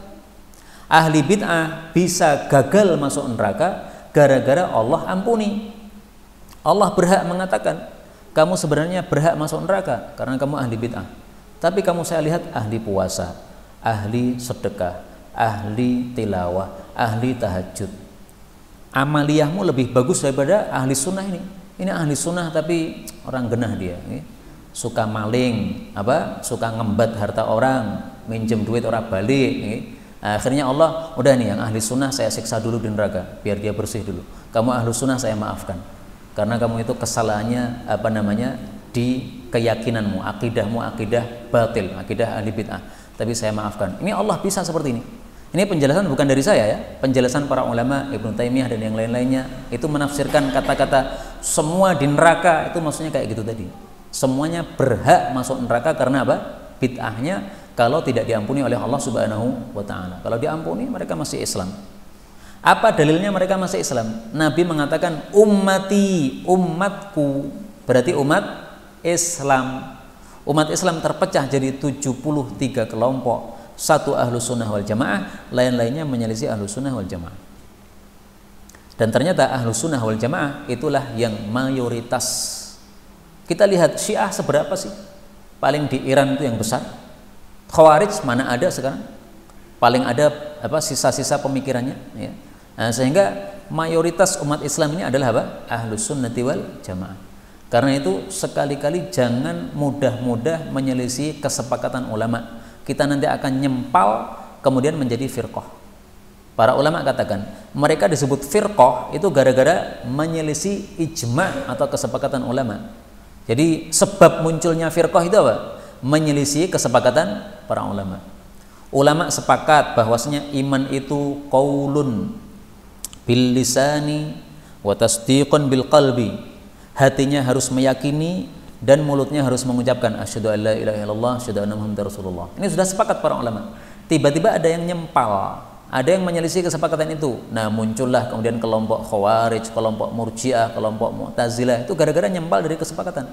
Ahli bid'ah bisa gagal masuk neraka gara-gara Allah ampuni. Allah berhak mengatakan, kamu sebenarnya berhak masuk neraka karena kamu ahli bid'ah. Tapi kamu saya lihat ahli puasa, ahli sedekah, ahli tilawah, ahli tahajud. Amaliyahmu lebih bagus daripada ahli sunnah ini. Ini ahli sunnah tapi orang genah dia. Suka maling, suka ngembat harta orang, minjem duit orang balik. Akhirnya Allah, udah nih yang ahli sunnah saya siksa dulu di neraka biar dia bersih dulu. Kamu ahli sunnah saya maafkan karena kamu itu kesalahannya di keyakinanmu, akidahmu akidah batil, akidah ahli bid'ah. Tapi saya maafkan. Ini Allah bisa seperti ini. Ini penjelasan bukan dari saya ya, penjelasan para ulama Ibnu Taimiyah dan yang lain-lainnya itu menafsirkan kata-kata semua di neraka itu maksudnya kayak gitu tadi. Semuanya berhak masuk neraka karena apa? Bid'ahnya kalau tidak diampuni oleh Allah Subhanahu wa taala. Kalau diampuni mereka masih Islam. Apa dalilnya mereka masih Islam? Nabi mengatakan ummati, umatku, berarti umat Islam. Umat Islam terpecah jadi 73 kelompok. Satu ahlu sunnah wal jamaah, lain-lainnya menyelisih ahlu sunnah wal jamaah. Dan ternyata ahlu sunnah wal jamaah itulah yang mayoritas. Kita lihat Syiah seberapa sih? Paling di Iran itu yang besar. Khawarij mana ada sekarang? Paling ada apa sisa-sisa pemikirannya ya. Nah, sehingga mayoritas umat Islam ini adalah apa? Ahlu sunnati wal jamaah. Karena itu sekali-kali jangan mudah-mudah menyelisih kesepakatan ulama. Kita nanti akan nyempal kemudian menjadi firqah. Para ulama katakan mereka disebut firqah itu gara-gara menyelisih ijma atau kesepakatan ulama. Jadi sebab munculnya firqah itu apa? Menyelisih kesepakatan para ulama. Ulama sepakat bahwasanya iman itu qaulun bil lisani wa tasdiqun bil qalbi. Hatinya harus meyakini dan mulutnya harus mengucapkan asyhadu an la ilaha illallah, asyhadu anna muhammadar rasulullah. Ini sudah sepakat para ulama. Tiba-tiba ada yang nyempal, ada yang menyelisih kesepakatan itu. Nah, muncullah kemudian kelompok Khawarij, kelompok Murji'ah, kelompok Mu'tazilah. Itu gara-gara nyempal dari kesepakatan.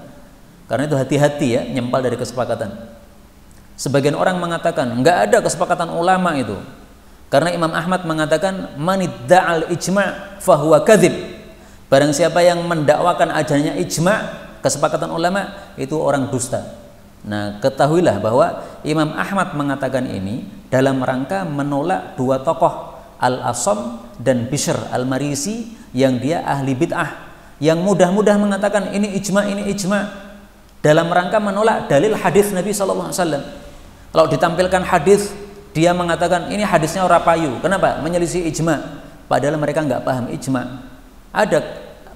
Karena itu hati-hati ya, nyempal dari kesepakatan. Sebagian orang mengatakan enggak ada kesepakatan ulama itu. Karena Imam Ahmad mengatakan manidda'al ijma' fahuwa kadzib. Barang siapa yang mendakwakan adanya ijma', kesepakatan ulama, itu orang dusta. Nah, ketahuilah bahwa Imam Ahmad mengatakan ini dalam rangka menolak dua tokoh, Al-Asam dan Bishr Al-Marisi, yang dia ahli bid'ah, yang mudah-mudah mengatakan ini ijma, dalam rangka menolak dalil hadis Nabi SAW. Kalau ditampilkan hadis, dia mengatakan ini hadisnya ora payu. Kenapa? Menyelisih ijma. Padahal mereka nggak paham ijma.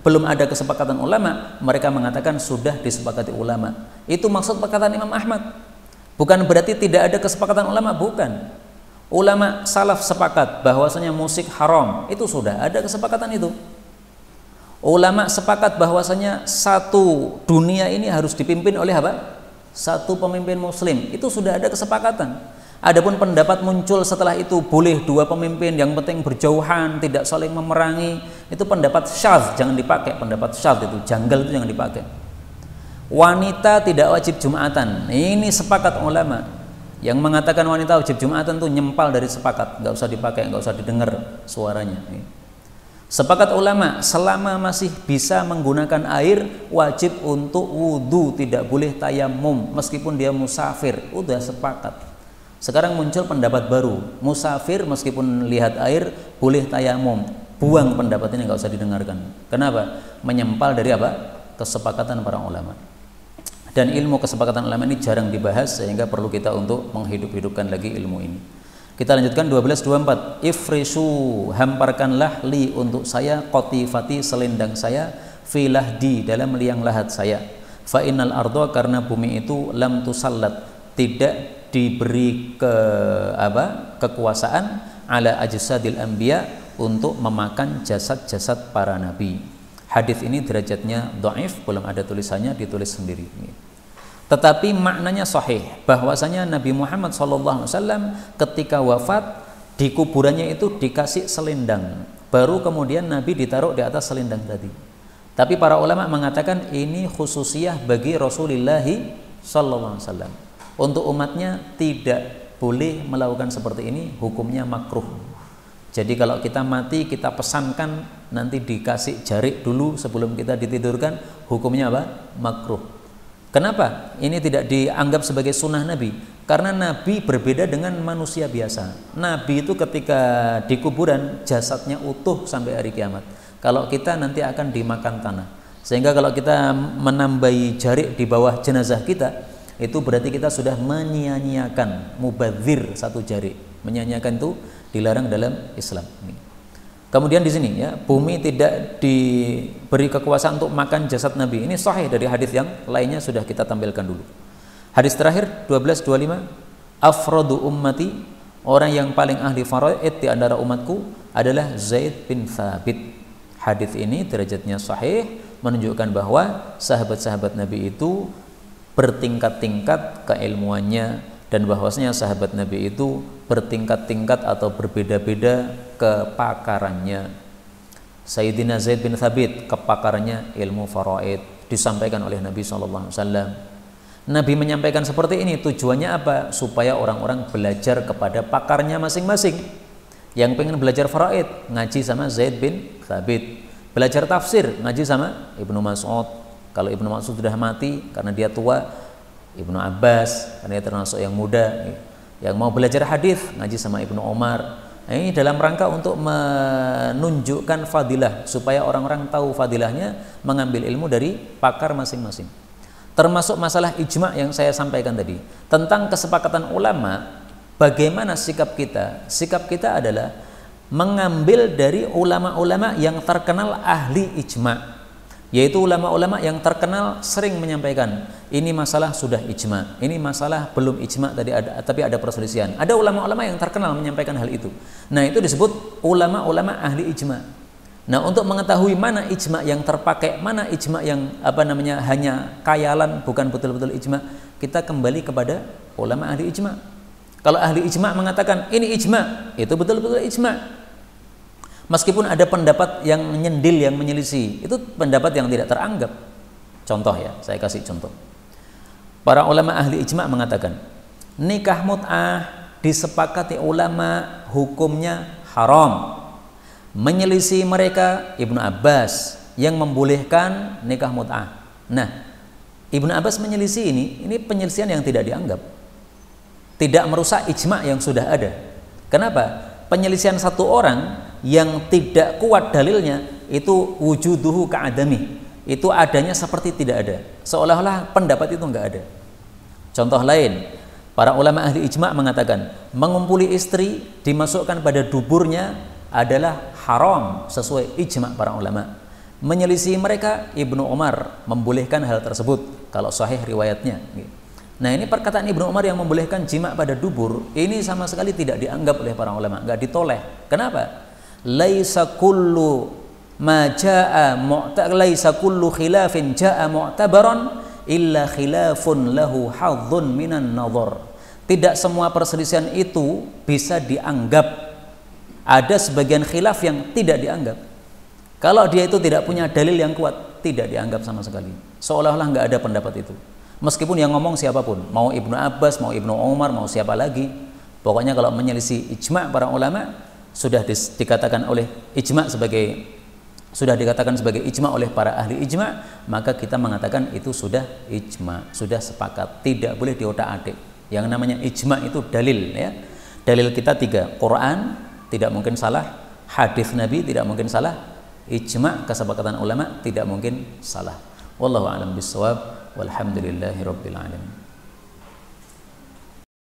Belum ada kesepakatan ulama, mereka mengatakan sudah disepakati ulama. Itu maksud perkataan Imam Ahmad. Bukan berarti tidak ada kesepakatan ulama, bukan. Ulama salaf sepakat bahwasanya musik haram, itu sudah ada kesepakatan itu. Ulama sepakat bahwasanya satu dunia ini harus dipimpin oleh apa? Satu pemimpin muslim, itu sudah ada kesepakatan. Adapun pendapat muncul setelah itu boleh dua pemimpin, yang penting berjauhan, tidak saling memerangi, itu pendapat syadz, jangan dipakai. Pendapat syadz itu janggal, itu jangan dipakai. Wanita tidak wajib Jumatan, ini sepakat ulama. Yang mengatakan wanita wajib Jumatan itu nyempal dari sepakat, nggak usah dipakai, nggak usah didengar suaranya. Sepakat ulama selama masih bisa menggunakan air wajib untuk wudhu, tidak boleh tayamum meskipun dia musafir, udah sepakat. Sekarang muncul pendapat baru, musafir meskipun lihat air boleh tayamum. Buang pendapat ini, nggak usah didengarkan. Kenapa? Menyempal dari apa? Kesepakatan para ulama. Dan ilmu kesepakatan ulama ini jarang dibahas, sehingga perlu kita untuk menghidup-hidupkan lagi ilmu ini. Kita lanjutkan 1224. Ifrisu, hamparkanlah li untuk saya, qatifati selendang saya, filah di dalam liang lahat saya. Fa innal ardo, karena bumi itu lam tusallat, tidak diberi kekuasaan ala ajsadil anbiya, untuk memakan jasad-jasad para nabi. Hadis ini derajatnya dhaif, belum ada tulisannya, ditulis sendiri. Tetapi maknanya sahih, bahwasanya Nabi Muhammad SAW ketika wafat di kuburannya itu dikasih selendang, baru kemudian Nabi ditaruh di atas selendang tadi. Tapi para ulama mengatakan ini khususiyah bagi Rasulullah SAW. Untuk umatnya tidak boleh melakukan seperti ini, hukumnya makruh. Jadi kalau kita mati, kita pesankan nanti dikasih jarik dulu sebelum kita ditidurkan, hukumnya apa? Makruh. Kenapa? Ini tidak dianggap sebagai sunnah Nabi. Karena Nabi berbeda dengan manusia biasa. Nabi itu ketika di kuburan jasadnya utuh sampai hari kiamat. Kalau kita nanti akan dimakan tanah. Sehingga kalau kita menambahi jarik di bawah jenazah kita, itu berarti kita sudah menyia-nyiakan, mubadzir satu jari. Menyia-nyiakan itu dilarang dalam Islam. Kemudian di sini ya, bumi tidak diberi kekuasaan untuk makan jasad Nabi. Ini sahih dari hadis yang lainnya, sudah kita tampilkan dulu. Hadis terakhir 1225, afrodu ummati orang yang paling ahli faraid di antara umatku adalah Zaid bin Thabit. Hadis ini derajatnya sahih, menunjukkan bahwa sahabat-sahabat Nabi itu bertingkat-tingkat keilmuannya, dan bahwasanya sahabat Nabi itu bertingkat-tingkat atau berbeda-beda kepakarannya. Sayyidina Zaid bin Thabit kepakarannya ilmu faraid, disampaikan oleh Nabi SAW. Nabi menyampaikan seperti ini tujuannya apa? Supaya orang-orang belajar kepada pakarnya masing-masing. Yang pengen belajar faraid, ngaji sama Zaid bin Thabit. Belajar tafsir, ngaji sama Ibnu Mas'ud. Kalau Ibnu Mas'ud sudah mati karena dia tua, Ibnu Abbas karena dia termasuk yang muda. Yang mau belajar hadis, ngaji sama Ibnu Umar. Ini dalam rangka untuk menunjukkan fadilah, supaya orang-orang tahu fadilahnya mengambil ilmu dari pakar masing-masing. Termasuk masalah ijma yang saya sampaikan tadi tentang kesepakatan ulama. Bagaimana sikap kita? Sikap kita adalah mengambil dari ulama-ulama yang terkenal ahli ijma, yaitu ulama-ulama yang terkenal sering menyampaikan ini masalah sudah ijma, ini masalah belum ijma tapi ada perselisihan. Ada ulama-ulama yang terkenal menyampaikan hal itu. Nah, itu disebut ulama-ulama ahli ijma. Nah, untuk mengetahui mana ijma yang terpakai, mana ijma yang hanya khayalan, bukan betul-betul ijma, kita kembali kepada ulama ahli ijma. Kalau ahli ijma mengatakan ini ijma, itu betul-betul ijma. Meskipun ada pendapat yang menyendil, yang menyelisih, itu pendapat yang tidak teranggap. Contoh ya, saya kasih contoh. Para ulama ahli ijma mengatakan nikah mut'ah disepakati ulama hukumnya haram. Menyelisih mereka Ibnu Abbas yang membolehkan nikah mut'ah. Nah, Ibnu Abbas menyelisih ini penyelisihan yang tidak dianggap, tidak merusak ijma yang sudah ada. Kenapa? Penyelisihan satu orang yang tidak kuat dalilnya itu wujuduhu ka'adami, itu adanya seperti tidak ada, seolah-olah pendapat itu enggak ada. Contoh lain, para ulama ahli ijma mengatakan mengumpuli istri dimasukkan pada duburnya adalah haram sesuai ijma para ulama. Menyelisih mereka Ibnu Umar membolehkan hal tersebut kalau sahih riwayatnya. Nah, ini perkataan Ibnu Umar yang membolehkan jima pada dubur ini sama sekali tidak dianggap oleh para ulama, enggak ditoleh. Kenapa? Laisa kullu ma jaa laisa kullu khilafin jaa mu'tabaran illa khilafun lahu hadzun minan nadhar. Tidak semua perselisihan itu bisa dianggap. Ada sebagian khilaf yang tidak dianggap. Kalau dia itu tidak punya dalil yang kuat, tidak dianggap sama sekali. Seolah-olah enggak ada pendapat itu. Meskipun yang ngomong siapapun, mau Ibnu Abbas, mau Ibnu Umar, mau siapa lagi, pokoknya kalau menyelisih ijma para ulama sudah dikatakan oleh ijma sudah dikatakan sebagai ijma oleh para ahli ijma, maka kita mengatakan itu sudah ijma, sudah sepakat, tidak boleh diotak-atik. Yang namanya ijma itu dalil ya. Dalil kita 3, Quran tidak mungkin salah, hadis Nabi tidak mungkin salah, ijma kesepakatan ulama tidak mungkin salah. Wallahu a'lam bishawab. Walhamdulillahi rabbil alamin.